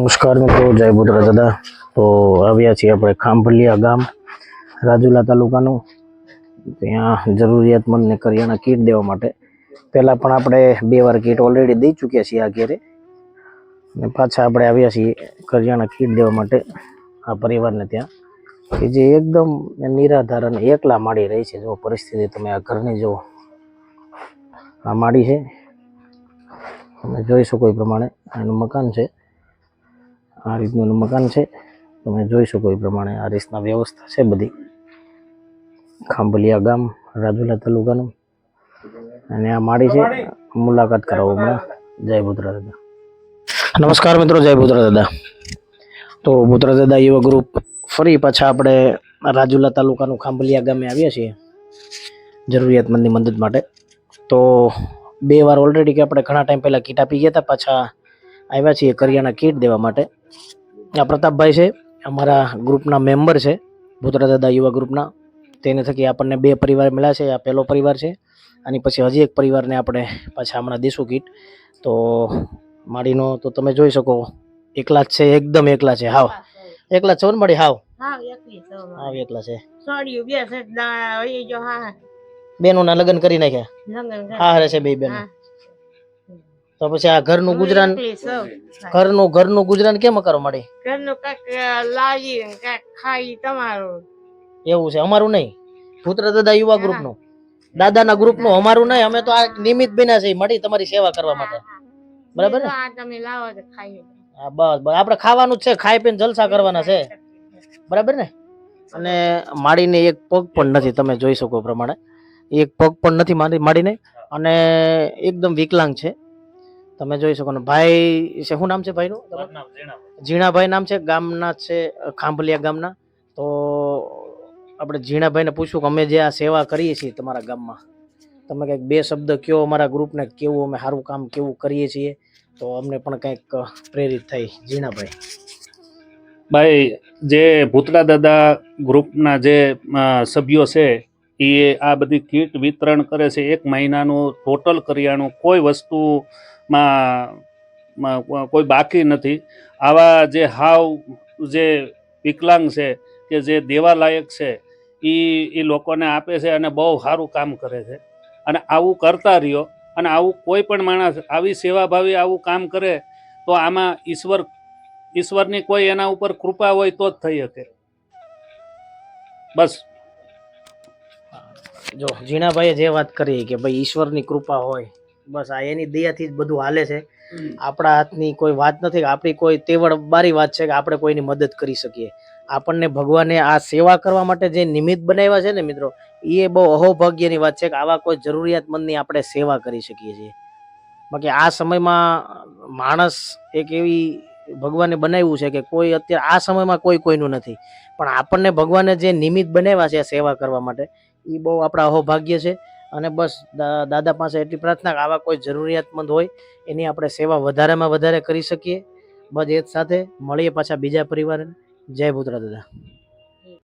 નમસ્કાર મિત્રો, જય બુદ્રા દાદા. તો આવ્યા છીએ આપણે ખાંભલિયા ગામ, રાજુલા તાલુકાનું. ત્યાં જરૂરિયાતમંદને કરિયાણા કીટ દેવા માટે પહેલાં પણ આપણે 2 વાર કીટ ઓલરેડી દઈ ચૂક્યા છીએ આ ઘેરે, અને પાછા આપણે આવ્યા છીએ કરિયાણા કીટ દેવા માટે આ પરિવારને ત્યાં, કે જે એકદમ નિરાધાર અને એકલા માડી રહી છે. જો પરિસ્થિતિ તમે આ ઘરની જુઓ, આ માડી છે, તમે જોઈ શકો એ પ્રમાણે એનું મકાન છે. આ રીતનું મકાન છે, તમે જોઈ શકો એ પ્રમાણે આ રીતના વ્યવસ્થા છે બધી. ખાંભલિયા ગામ, રાજુલા તાલુકાનું, અને આ માડી છે. મુલાકાત કરાવો હમણાં. જય બુદ્રા દાદા. નમસ્કાર મિત્રો, જય બુદ્રા દાદા. તો બુદ્રા દાદા યુવા ગ્રુપ ફરી પાછા આપણે રાજુલા તાલુકાનું ખાંભલિયા ગામે આવ્યા છીએ જરૂરિયાતમંદની મદદ માટે. તો 2 વાર ઓલરેડી કે આપણે ઘણા ટાઈમ પહેલાં કીટ આપી ગયા હતા, પાછા આવ્યા છીએ કરિયાણા કીટ દેવા માટે. આ પ્રતાપભાઈ છે, અમારા ગ્રુપના મેમ્બર છે, બુદ્રા દાદા યુવા ગ્રુપના. તેને થકી આપણને 2 પરિવાર મળ્યા છે. આ પહેલો પરિવાર છે, અને પછી હજી એક પરિવારને આપણે પાછા હમણાં દેશું કીટ. તો માડીનો તો તમે જોઈ શકો, એકલા જ છે, એકદમ એકલા છે. હાવ એકલા છો ને માડી? હાવ એકલા છે. બેનોના લગ્ન કરી નાખ્યા? હા રે છે 2 બેનો. તો પછી આ ઘરનું ગુજરાન ઘરનું ગુજરાન કેમ કરો માડી? ઘરનું કાક લાવી કાક ખાઈ તમારું. એવું છે? અમારું નહીં, બુદ્રા દાદા યુવા ગ્રુપનું, દાદાના ગ્રુપનું, અમારું નહીં. અમે તો આ નિમિત્ત બન્યા છે માડી તમારી સેવા કરવા માટે. બરાબર ને? તમે લાવો તો ખાઈએ. હા બસ આપણે ખાવાનું જ છે, ખાઈ પીને જલસા કરવાના છે. બરાબર ને? અને માડીને એક પગ પણ નથી, તમે જોઈ શકો પ્રમાણે એક પગ પણ નથી માડીને, અને એકદમ વિકલાંગ છે. તમે જોઈ શકો ને. ભાઈ છે, શું નામ છે ભાઈનું? ઝીણાભાઈ નામ છે, ગામના છે ખાંભલિયા ગામના. તો આપણે ઝીણાભાઈને પૂછ્યું કે અમે જે આ સેવા કરીએ છીએ તમારા ગામમાં, તમે કંઈક 2 શબ્દ કયો અમારા ગ્રુપને, કેવું અમે સારું કામ કેવું કરીએ છીએ, તો અમને પણ કંઈક પ્રેરિત થઈ. ઝીણાભાઈ ભાઈ, જે બુદ્રા દાદા ગ્રુપના જે સભ્યો છે એ આ બધી કીટ વિતરણ કરે છે. 1 મહિનાનું ટોટલ કરિયાણું, કોઈ વસ્તુમાં કોઈ બાકી નથી. આવા જે હાવ જે વિકલાંગ છે કે જે દેવાલાયક છે એ લોકોને આપે છે, અને બહુ સારું કામ કરે છે. અને આવું કરતા રહ્યો, અને આવું કોઈ પણ માણસ આવી સેવાભાવી આવું કામ કરે તો આમાં ઈશ્વરની કોઈ એના ઉપર કૃપા હોય તો જ થઈ શકે. બસ. જો ઝીણાભાઈએ જે વાત કરી કે ભાઈ ઈશ્વરની કૃપા હોય, બસ આ એની દયાથી જ બધું હાલે છે. આપણા હાથની કોઈ વાત નથી, આપણી કોઈ તેવડ બારી વાત છે કે આપણે કોઈની મદદ કરી શકીએ. આપણને ભગવાને આ સેવા કરવા માટે જે નિમિત્ત બનાવ્યા છે ને મિત્રો, એ બહુ અહોભાગ્યની વાત છે કે આવા કોઈ જરૂરિયાતમંદની આપણે સેવા કરી શકીએ છીએ. બાકી આ સમયમાં માણસ એક એવી ભગવાને બનાવ્યું છે કે કોઈ અત્યારે આ સમયમાં કોઈનું નથી, પણ આપણને ભગવાને જે નિમિત્ત બનાવ્યા છે સેવા કરવા માટે, એ બહુ આપણા અહોભાગ્ય છે. અને બસ દાદા પાસે એટલી પ્રાર્થના કે આવા કોઈ જરૂરિયાતમંદ હોય એની આપણે સેવા વધારેમાં વધારે કરી શકીએ. બસ એ જ સાથે મળીએ પાછા બીજા પરિવારને. જય બુદ્રા દાદા.